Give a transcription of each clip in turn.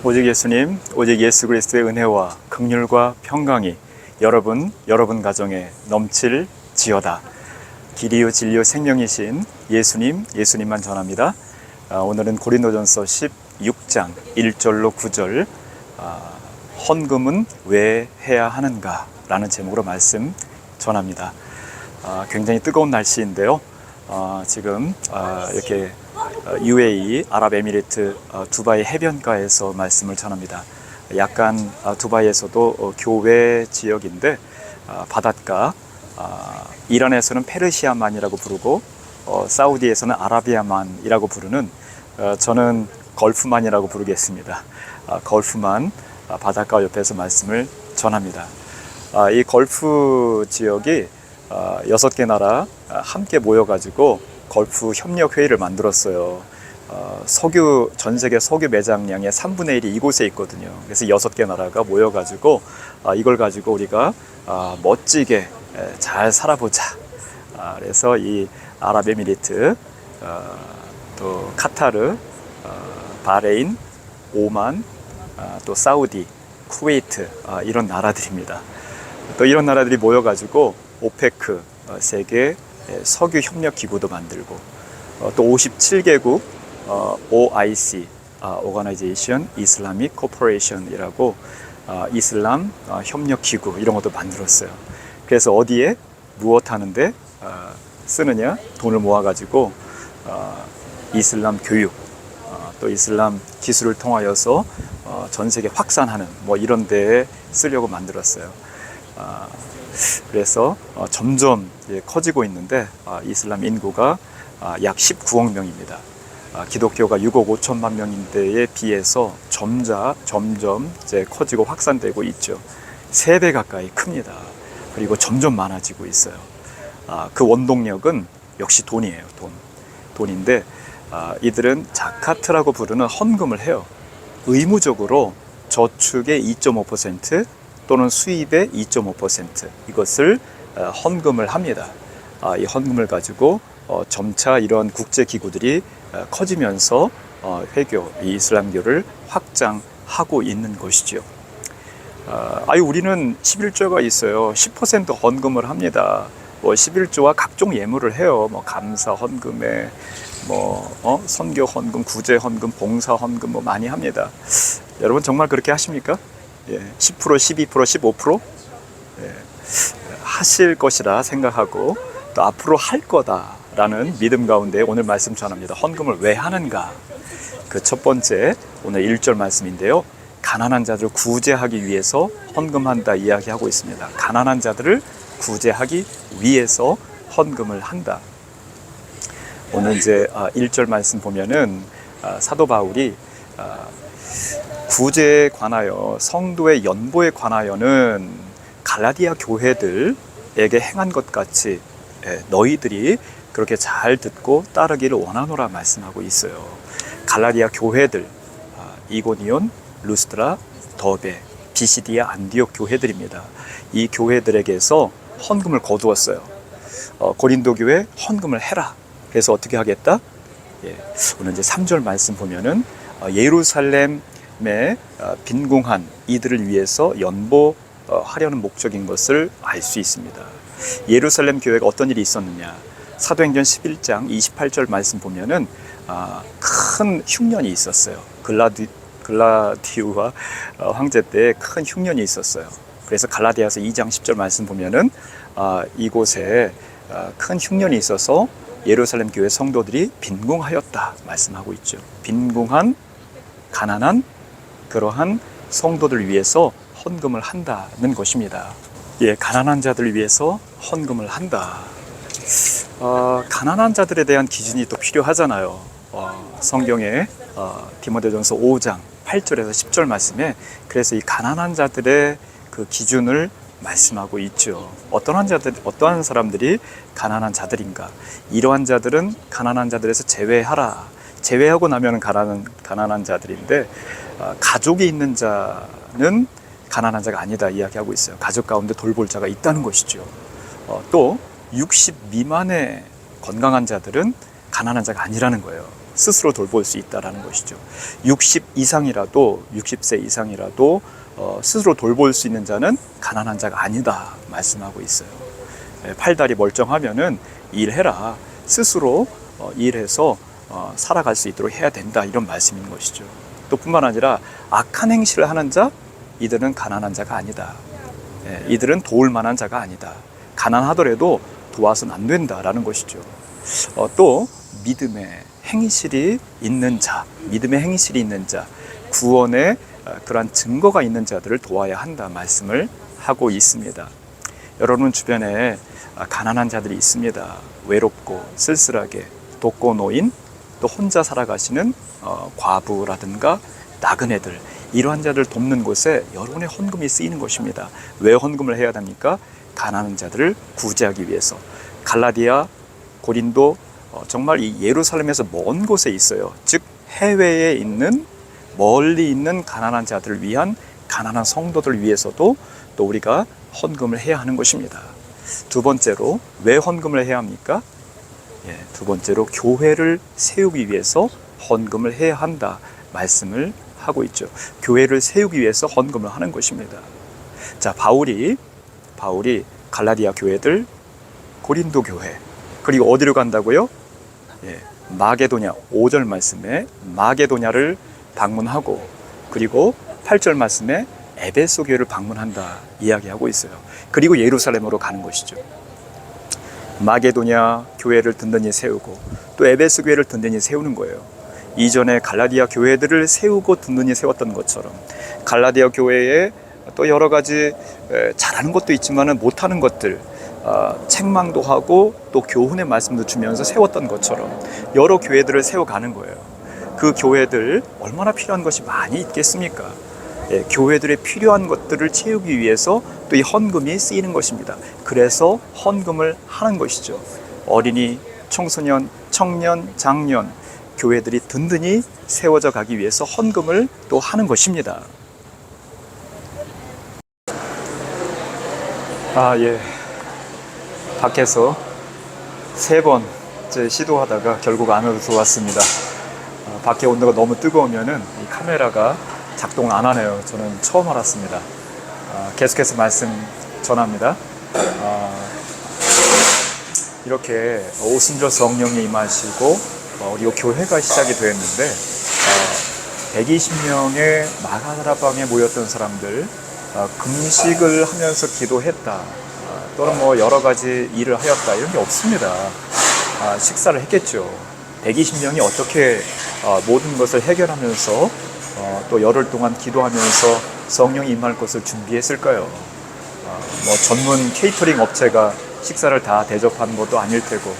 오직 예수님, 오직 예수 그리스도의 은혜와 긍휼과 평강이 여러분 가정에 넘칠지어다. 길이요 진리요 생명이신 예수님만 전합니다. 오늘은 고린도전서 16장 1절로 9절 헌금은 왜 해야 하는가? 라는 제목으로 말씀 전합니다. 굉장히 뜨거운 날씨인데요. 지금 이렇게 UAE 아랍에미리트 두바이 해변가에서 말씀을 전합니다. 약간 두바이에서도 교외 지역인데 바닷가, 이란에서는 페르시아만이라고 부르고 사우디에서는 아라비아만이라고 부르는 저는 걸프만이라고 부르겠습니다. 걸프만 바닷가 옆에서 말씀을 전합니다. 이 걸프 지역이 6개 나라 함께 모여가지고 걸프 협력회의를 만들었어요. 전 세계 석유 매장량의 3분의 1이 이곳에 있거든요. 그래서 6개 나라가 모여가지고 이걸 가지고 우리가 멋지게 잘 살아보자. 그래서 이 아랍에미리트, 또 카타르, 바레인, 오만, 또 사우디, 쿠웨이트, 이런 나라들입니다. 또 이런 나라들이 모여가지고 오페크, 세계 석유 협력 기구도 만들고, 또 57개국 OIC, Organization Islamic Cooperation이라고 이슬람 협력 기구 이런 것도 만들었어요. 그래서 어디에 무엇 하는데 쓰느냐? 돈을 모아가지고 이슬람 교육, 또 이슬람 기술을 통하여서 전 세계 확산하는 뭐 이런 데에 쓰려고 만들었어요. 그래서 점점 커지고 있는데 이슬람 인구가 약 19억 명입니다. 기독교가 6억 5천만 명인데에 비해서 점점 이제 커지고 확산되고 있죠. 3배 가까이 큽니다. 그리고 점점 많아지고 있어요. 그 원동력은 역시 돈이에요. 돈인데 이들은 자카트라고 부르는 헌금을 해요. 의무적으로 저축의 2.5% 또는 수입의 2.5% 이것을 헌금을 합니다. 이 헌금을 가지고 점차 이런 국제기구들이 커지면서 이 이슬람교를 확장하고 있는 것이죠. 우리는 11조가 있어요. 10% 헌금을 합니다. 11조와 각종 예물을 해요. 감사 헌금에 선교 헌금, 구제 헌금, 봉사 헌금 많이 합니다. 여러분 정말 그렇게 하십니까? 10%, 12%, 15% 하실 것이라 생각하고 또 앞으로 할 거다라는 믿음 가운데 오늘 말씀 전합니다. 헌금을 왜 하는가? 그 첫 번째 오늘 1절 말씀인데요. 가난한 자들을 구제하기 위해서 헌금한다 이야기하고 있습니다. 가난한 자들을 구제하기 위해서 헌금을 한다. 오늘 이제 1절 말씀 보면은 사도 바울이 구제에 관하여, 성도의 연보에 관하여는 갈라디아 교회들에게 행한 것 같이 너희들이 그렇게 잘 듣고 따르기를 원하노라 말씀하고 있어요. 갈라디아 교회들, 이고니온, 루스드라, 더베, 비시디아, 안디옥 교회들입니다. 이 교회들에게서 헌금을 거두었어요. 고린도 교회 헌금을 해라. 그래서 어떻게 하겠다? 오늘 이제 3절 말씀 보면은 예루살렘에 빈궁한 이들을 위해서 연보하려는 목적인 것을 알 수 있습니다. 예루살렘 교회가 어떤 일이 있었느냐? 사도행전 11장 28절 말씀 보면은 큰 흉년이 있었어요. 글라디우와 황제 때 큰 흉년이 있었어요. 그래서 갈라디아서 2장 10절 말씀 보면은 이곳에 큰 흉년이 있어서 예루살렘 교회 성도들이 빈궁하였다 말씀하고 있죠. 빈궁한 가난한 그러한 성도들을 위해서 헌금을 한다는 것입니다. 가난한 자들을 위해서 헌금을 한다. 가난한 자들에 대한 기준이 또 필요하잖아요. 성경에 디모데전서 5장 8절에서 10절 말씀에 그래서 이 가난한 자들의 그 기준을 말씀하고 있죠. 어떠한 사람들이 가난한 자들인가? 이러한 자들은 가난한 자들에서 제외하라. 제외하고 나면 가난한 자들인데 가족이 있는 자는 가난한 자가 아니다 이야기하고 있어요. 가족 가운데 돌볼 자가 있다는 것이죠. 또 60 미만의 건강한 자들은 가난한 자가 아니라는 거예요. 스스로 돌볼 수 있다라는 것이죠. 60세 이상이라도 스스로 돌볼 수 있는 자는 가난한 자가 아니다 말씀하고 있어요. 팔다리 멀쩡하면은 일해라. 스스로 일해서 살아갈 수 있도록 해야 된다. 이런 말씀인 것이죠. 또 뿐만 아니라 악한 행실을 하는 자, 이들은 가난한 자가 아니다. 이들은 도울 만한 자가 아니다. 가난하더라도 도와서는 안 된다라는 것이죠. 또 믿음의 행실이 있는 자, 구원의 그러한 증거가 있는 자들을 도와야 한다 말씀을 하고 있습니다. 여러분 주변에 가난한 자들이 있습니다. 외롭고 쓸쓸하게 독거노인, 또 혼자 살아가시는 과부라든가 나그네들, 이러한 자들 돕는 곳에 여러분의 헌금이 쓰이는 것입니다. 왜 헌금을 해야 합니까? 가난한 자들을 구제하기 위해서. 갈라디아, 고린도, 정말 이 예루살렘에서 먼 곳에 있어요. 즉 해외에 있는, 멀리 있는 가난한 자들을 위한, 가난한 성도들을 위해서도 또 우리가 헌금을 해야 하는 것입니다. 두 번째로 왜 헌금을 해야 합니까? 두 번째로 교회를 세우기 위해서 헌금을 해야 한다 말씀을 하고 있죠. 교회를 세우기 위해서 헌금을 하는 것입니다. 자, 바울이 갈라디아 교회들, 고린도 교회, 그리고 어디로 간다고요? 마게도냐, 5절 말씀에 마게도냐를 방문하고, 그리고 8절 말씀에 에베소 교회를 방문한다 이야기하고 있어요. 그리고 예루살렘으로 가는 것이죠. 마게도냐 교회를 든든히 세우고 또 에베소 교회를 든든히 세우는 거예요. 이전에 갈라디아 교회들을 세우고 든든히 세웠던 것처럼 갈라디아 교회에 또 여러 가지 잘하는 것도 있지만 못하는 것들, 책망도 하고 또 교훈의 말씀도 주면서 세웠던 것처럼 여러 교회들을 세워가는 거예요. 그 교회들 얼마나 필요한 것이 많이 있겠습니까? 교회들의 필요한 것들을 채우기 위해서 또 이 헌금이 쓰이는 것입니다. 그래서 헌금을 하는 것이죠. 어린이, 청소년, 청년, 장년, 교회들이 든든히 세워져 가기 위해서 헌금을 또 하는 것입니다. 밖에서 3번째 시도하다가 결국 안으로 들어왔습니다. 밖에 온도가 너무 뜨거우면은 이 카메라가 작동을 안 하네요. 저는 처음 알았습니다. 계속해서 말씀 전합니다. 이렇게 오순절 성령이 임하시고 우리 교회가 시작이 되었는데 120명의 마가다라방에 모였던 사람들, 금식을 하면서 기도했다, 또는 뭐 여러 가지 일을 하였다, 이런 게 없습니다. 식사를 했겠죠. 120명이 어떻게 모든 것을 해결하면서 또 열흘 동안 기도하면서 성령이 임할 것을 준비했을까요? 뭐 전문 케이터링 업체가 식사를 다 대접하는 것도 아닐 테고,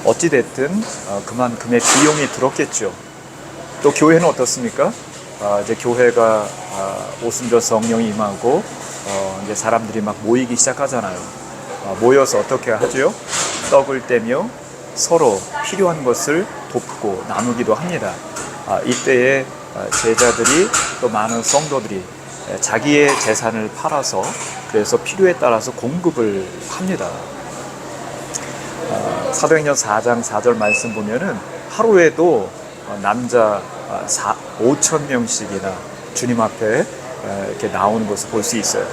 어찌됐든 그만큼의 비용이 들었겠죠. 또 교회는 어떻습니까? 이제 교회가 오순절 성령이 임하고 이제 사람들이 막 모이기 시작하잖아요. 모여서 어떻게 하죠? 떡을 떼며 서로 필요한 것을 돕고 나누기도 합니다. 이때에 제자들이 또 많은 성도들이 자기의 재산을 팔아서 그래서 필요에 따라서 공급을 합니다. 사도행전 4장 4절 말씀 보면은 하루에도 남자 5,000명씩이나 주님 앞에 이렇게 나오는 것을 볼 수 있어요.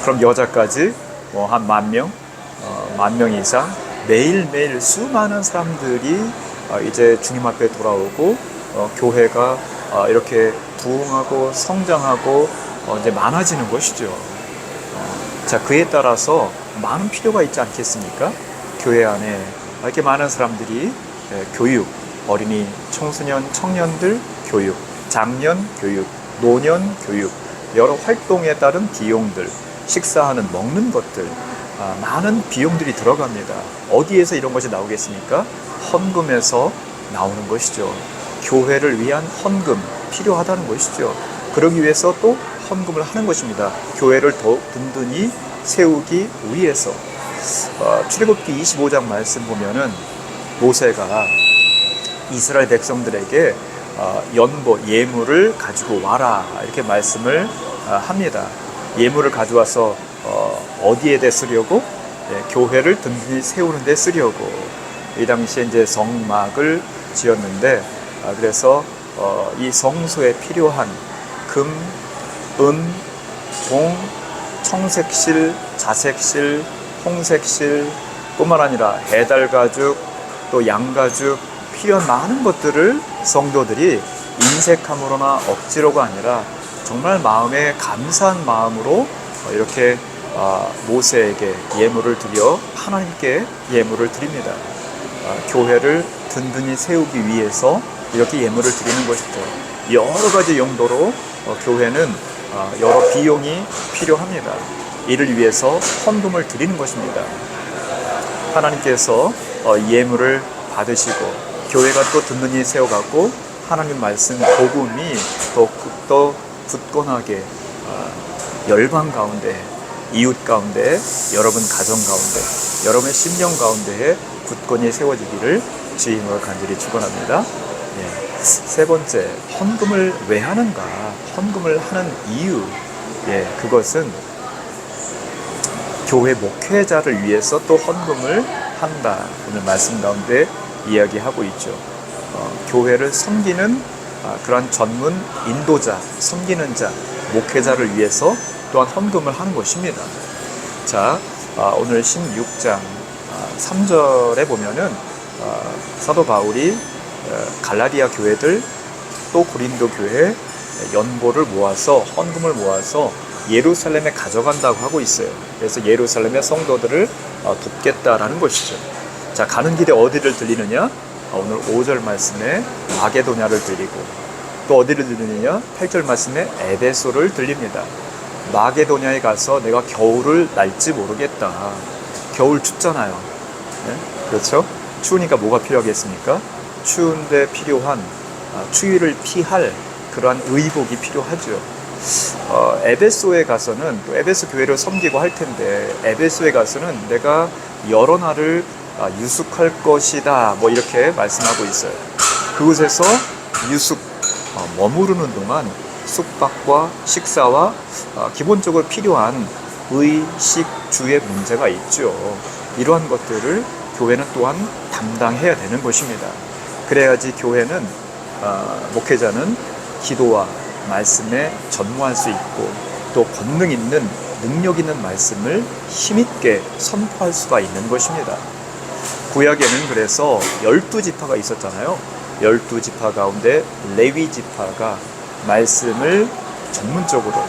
그럼 여자까지 뭐 한 10,000명, 10,000명 이상 매일매일 수많은 사람들이 이제 주님 앞에 돌아오고 교회가 이렇게 부흥하고 성장하고 이제 많아지는 것이죠. 자, 그에 따라서 많은 필요가 있지 않겠습니까? 교회 안에 이렇게 많은 사람들이 교육, 어린이, 청소년, 청년들 교육, 장년 교육, 노년 교육, 여러 활동에 따른 비용들, 식사하는 먹는 것들, 많은 비용들이 들어갑니다. 어디에서 이런 것이 나오겠습니까? 헌금에서 나오는 것이죠. 교회를 위한 헌금 필요하다는 것이죠. 그러기 위해서 또 헌금을 하는 것입니다. 교회를 더욱 든든히 세우기 위해서. 출애굽기 25장 말씀 보면은 모세가 이스라엘 백성들에게 연보, 예물을 가지고 와라, 이렇게 말씀을 합니다. 예물을 가져와서 어디에 대 쓰려고? 교회를 든든히 세우는 데 쓰려고. 이 당시에 이제 성막을 지었는데, 그래서 이 성소에 필요한 금, 은, 동, 청색실, 자색실, 홍색실 뿐만 아니라 해달가죽, 또 양가죽, 필요한 많은 것들을 성도들이 인색함으로나 억지로가 아니라 정말 마음에 감사한 마음으로 이렇게 모세에게 예물을 드려 하나님께 예물을 드립니다. 교회를 든든히 세우기 위해서 이렇게 예물을 드리는 것이죠. 여러 가지 용도로 교회는 여러 비용이 필요합니다. 이를 위해서 헌금을 드리는 것입니다. 하나님께서 예물을 받으시고 교회가 또 든든히 세워가고 하나님 말씀 복음이 더 굳건하게 열방 가운데, 이웃 가운데, 여러분 가정 가운데, 여러분의 심령 가운데에 굳건히 세워지기를 주의 이름으로 간절히 축원합니다. 세 번째, 헌금을 왜 하는가? 헌금을 하는 이유, 그것은 교회 목회자를 위해서 또 헌금을 한다. 오늘 말씀 가운데 이야기하고 있죠. 교회를 섬기는 그러한 전문 인도자, 섬기는 자, 목회자를 위해서 또한 헌금을 하는 것입니다. 자, 오늘 16장 3절에 보면은 사도 바울이 갈라디아 교회들 또 고린도 교회 연보를 모아서 헌금을 모아서 예루살렘에 가져간다고 하고 있어요. 그래서 예루살렘의 성도들을 돕겠다라는 것이죠. 자, 가는 길에 어디를 들리느냐? 오늘 5절 말씀에 마게도냐를 들리고, 또 어디를 들리느냐? 8절 말씀에 에베소를 들립니다. 마게도냐에 가서 내가 겨울을 날지 모르겠다. 겨울 춥잖아요. 네? 그렇죠? 추우니까 뭐가 필요하겠습니까? 추운데 필요한 추위를 피할 그러한 의복이 필요하죠. 에베소에 가서는, 또 에베소 교회를 섬기고 할 텐데, 에베소에 가서는 내가 여러 날을 유숙할 것이다, 뭐 이렇게 말씀하고 있어요. 그곳에서 유숙, 머무르는 동안 숙박과 식사와 기본적으로 필요한 의식주의 문제가 있죠. 이러한 것들을 교회는 또한 담당해야 되는 것입니다. 그래야지 교회는, 목회자는 기도와 말씀에 전무할 수 있고, 또 권능 있는, 능력 있는 말씀을 힘있게 선포할 수가 있는 것입니다. 구약에는 그래서 12지파가 있었잖아요. 12지파 가운데 레위 지파가 말씀을 전문적으로,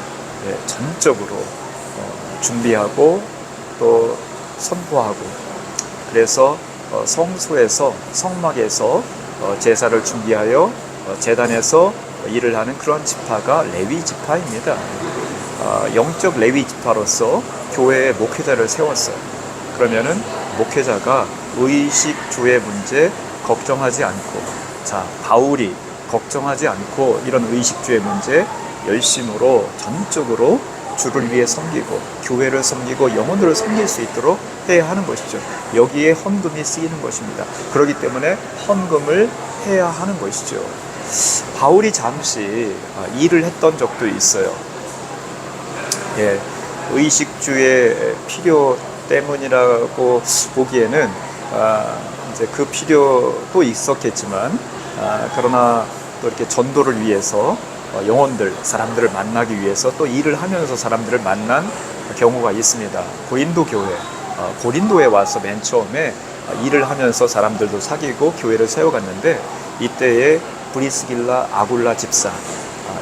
전적으로 준비하고 또 선포하고, 그래서 성소에서, 성막에서 제사를 준비하여 제단에서 일을 하는 그런 지파가 레위 지파입니다. 영적 레위 지파로서 교회의 목회자를 세웠어요. 그러면은 목회자가 의식주의 문제 걱정하지 않고, 자, 바울이 걱정하지 않고 이런 의식주의 문제 열심으로 전적으로 주를 위해 섬기고 교회를 섬기고 영혼들을 섬길 수 있도록 해야 하는 것이죠. 여기에 헌금이 쓰이는 것입니다. 그렇기 때문에 헌금을 해야 하는 것이죠. 바울이 잠시 일을 했던 적도 있어요. 의식주의 필요 때문이라고 보기에는 이제 그 필요도 있었겠지만, 그러나 또 이렇게 전도를 위해서 영혼들, 사람들을 만나기 위해서 또 일을 하면서 사람들을 만난 경우가 있습니다. 고린도 교회, 고린도에 와서 맨 처음에 일을 하면서 사람들도 사귀고 교회를 세워갔는데, 이때에 브리스길라 아굴라 집사,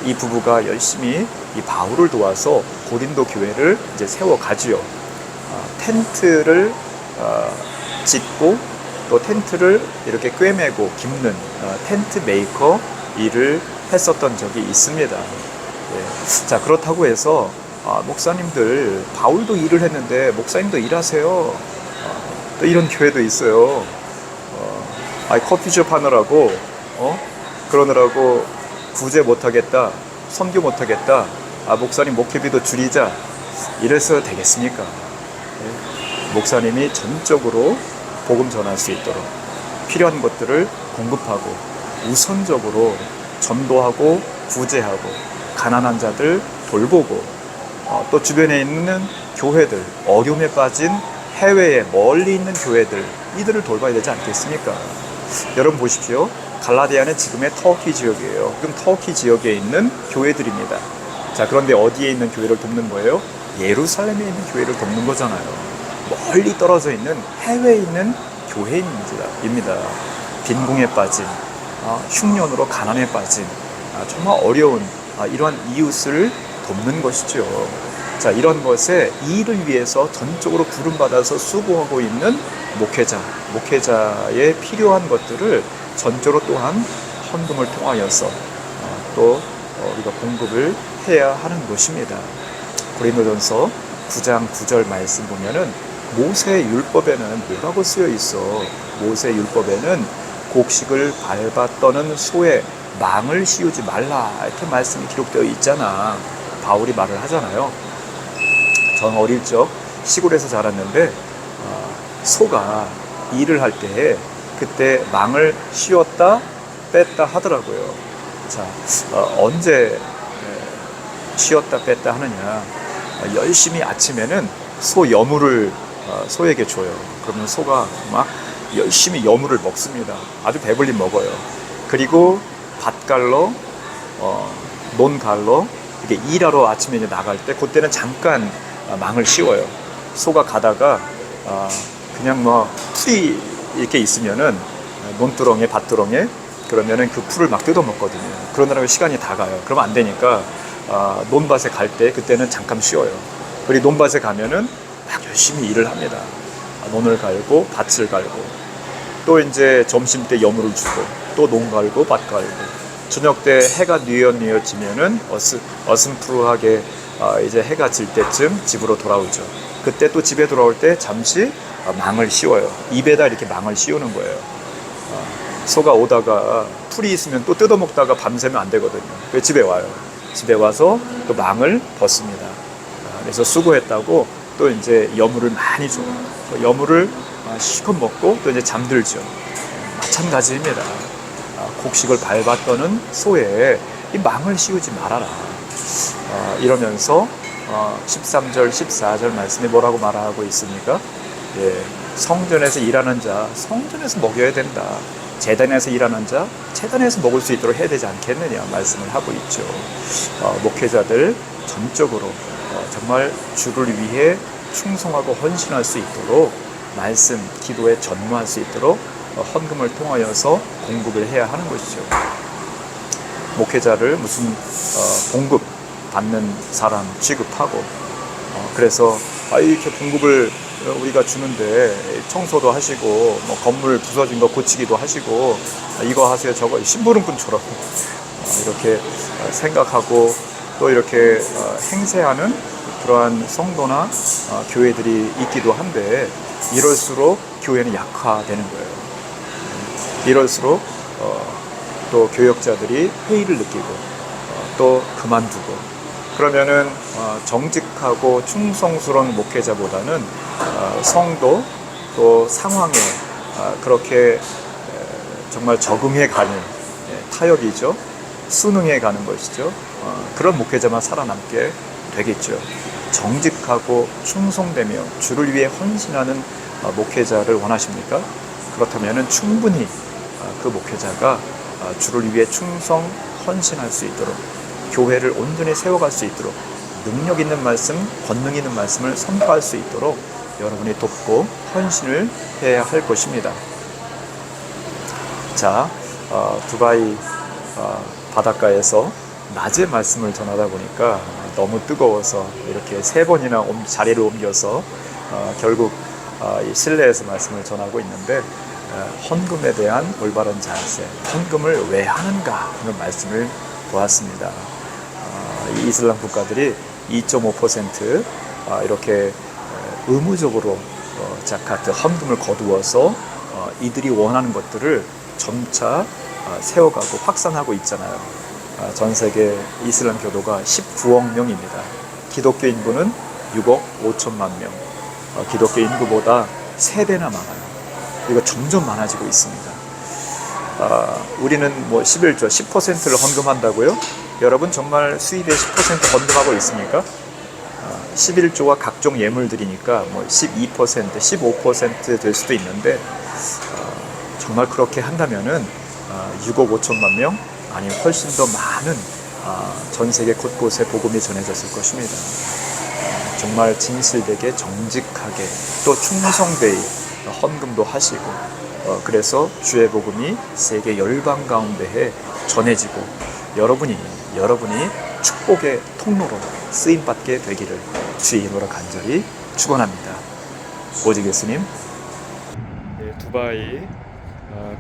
이 부부가 열심히 이 바울을 도와서 고린도 교회를 이제 세워가지요. 텐트를 짓고 또 텐트를 이렇게 꿰매고 깁는 텐트 메이커 일을 했었던 적이 있습니다. 자, 그렇다고 해서 목사님들, 바울도 일을 했는데 목사님도 일하세요, 또 이런 교회도 있어요. 커피숍 하느라고 그러느라고 구제 못하겠다, 선교 못하겠다, 목사님 목회비도 줄이자, 이래서 되겠습니까? 목사님이 전적으로 복음 전할 수 있도록 필요한 것들을 공급하고 우선적으로 전도하고 구제하고 가난한 자들 돌보고, 또 주변에 있는 교회들, 어려움에 빠진 해외에 멀리 있는 교회들, 이들을 돌봐야 되지 않겠습니까? 여러분 보십시오. 갈라디아는 지금의 터키 지역이에요. 지금 터키 지역에 있는 교회들입니다. 자, 그런데 어디에 있는 교회를 돕는 거예요? 예루살렘에 있는 교회를 돕는 거잖아요. 멀리 떨어져 있는 해외에 있는 교회입니다. 빈궁에 빠진, 흉년으로 가난에 빠진, 정말 어려운 이러한 이웃을 돕는 것이죠. 자, 이런 것에 이 일을 위해서 전적으로 부름받아서 수고하고 있는 목회자의 필요한 것들을 전적으로 또한 헌금을 통하여서 또 우리가 공급을 해야 하는 것입니다. 고린도전서 9장 9절 말씀 보면은 모세 율법에는 뭐라고 쓰여 있어? 모세 율법에는 곡식을 밟아 떠는 소에 망을 씌우지 말라, 이렇게 말씀이 기록되어 있잖아. 바울이 말을 하잖아요. 전 어릴 적 시골에서 자랐는데 소가 일을 할 때 그때 망을 씌웠다 뺐다 하더라고요. 자, 언제 씌웠다 뺐다 하느냐? 열심히 아침에는 소 여물을 소에게 줘요. 그러면 소가 막 열심히 여물을 먹습니다. 아주 배불리 먹어요. 그리고 밭갈러, 논갈러 이렇게 일하러 아침에 이제 나갈 때 그때는 잠깐 망을 씌워요. 소가 가다가 그냥 뭐 풀이 이렇게 있으면은 논두렁에 밭두렁에 그러면은 그 풀을 막 뜯어 먹거든요. 그러느라고 시간이 다 가요. 그러면 안 되니까 논밭에 갈 때 그때는 잠깐 쉬어요. 그리고 논밭에 가면은 막 열심히 일을 합니다. 논을 갈고 밭을 갈고 또 이제 점심 때 여물을 주고 또 논 갈고 밭 갈고 저녁 때 해가 뉘엿뉘엿지면은 어슴푸르하게 이제 해가 질 때쯤 집으로 돌아오죠. 그때 또 집에 돌아올 때 잠시 망을 씌워요. 입에다 이렇게 망을 씌우는 거예요. 소가 오다가 풀이 있으면 또 뜯어먹다가 밤새면 안 되거든요. 그래서 집에 와요. 집에 와서 또 망을 벗습니다. 그래서 수고했다고 또 이제 여물을 많이 줘요. 여물을 실컷 먹고 또 이제 잠들죠. 마찬가지입니다. 곡식을 밟아 떠는 소에 이 망을 씌우지 말아라. 이러면서 13절, 14절 말씀에 뭐라고 말하고 있습니까? 예, 성전에서 일하는 자, 성전에서 먹여야 된다. 제단에서 일하는 자, 제단에서 먹을 수 있도록 해야 되지 않겠느냐 말씀을 하고 있죠. 목회자들 전적으로 정말 주를 위해 충성하고 헌신할 수 있도록 말씀, 기도에 전무할 수 있도록 헌금을 통하여서 공급을 해야 하는 것이죠. 목회자를 무슨 봉급 받는 사람 취급하고 그래서 이렇게 공급을 우리가 주는데 청소도 하시고 뭐 건물 부서진 거 고치기도 하시고 이거 하세요 저거 심부름꾼처럼 이렇게 생각하고 또 이렇게 행세하는 그러한 성도나 교회들이 있기도 한데 이럴수록 교회는 약화되는 거예요. 이럴수록 또 교역자들이 회의를 느끼고 또 그만두고 그러면은 정직하고 충성스러운 목회자보다는 성도 또 상황에 그렇게 정말 적응해 가는 타협이죠. 순응해 가는 것이죠. 그런 목회자만 살아남게 되겠죠. 정직하고 충성되며 주를 위해 헌신하는 목회자를 원하십니까? 그렇다면 충분히 그 목회자가 주를 위해 충성 헌신할 수 있도록 교회를 온전히 세워갈 수 있도록 능력 있는 말씀, 권능 있는 말씀을 선포할 수 있도록 여러분이 돕고 헌신을 해야 할 것입니다. 자, 두바이 바닷가에서 낮에 말씀을 전하다 보니까 너무 뜨거워서 이렇게 3번이나 자리를 옮겨서 결국 이 실내에서 말씀을 전하고 있는데 헌금에 대한 올바른 자세, 헌금을 왜 하는가 하는 말씀을 보았습니다. 이 이슬람 국가들이 2.5% 이렇게 의무적으로 자카트 헌금을 거두어서 이들이 원하는 것들을 점차 세워가고 확산하고 있잖아요. 전 세계 이슬람 교도가 19억 명입니다. 기독교 인구는 6억 5천만 명. 기독교 인구보다 3배나 많아요. 이거 점점 많아지고 있습니다. 우리는 뭐 11조 10%를 헌금한다고요? 여러분 정말 수입의 10% 헌금하고 있습니까? 11조와 각종 예물들이니까 뭐 12%, 15% 될 수도 있는데 정말 그렇게 한다면은 6억 5천만 명 아니면 훨씬 더 많은 전 세계 곳곳에 복음이 전해졌을 것입니다. 정말 진실되게 정직하게 또 충성되이 헌금도 하시고 그래서 주의 복음이 세계 열방 가운데에 전해지고 여러분이 축복의 통로로 쓰임받게 되기를 주의 이름으로 간절히 축원합니다. 오직 예수님. 네, 두바이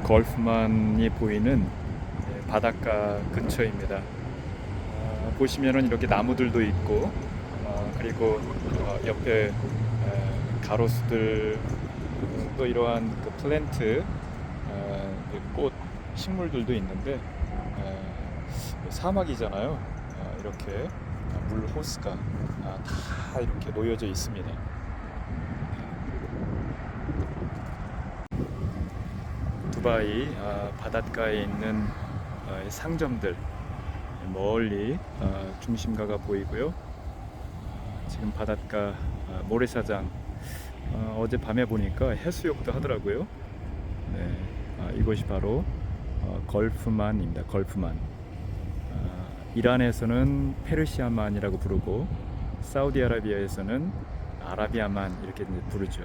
걸프만이 보이는 바닷가 근처입니다. 보시면은 이렇게 나무들도 있고 그리고 옆에 가로수들 또 이러한 그 플랜트 꽃 식물들도 있는데 사막이잖아요. 이렇게 물 호스가 다 이렇게 놓여져 있습니다. 두바이 바닷가에 있는 상점들 멀리 중심가가 보이고요. 지금 바닷가 모래사장 어제 밤에 보니까 해수욕도 하더라고요. 네, 이곳이 바로 걸프만입니다. 걸프만. 이란에서는 페르시아만이라고 부르고 사우디아라비아에서는 아라비아만 이렇게 부르죠.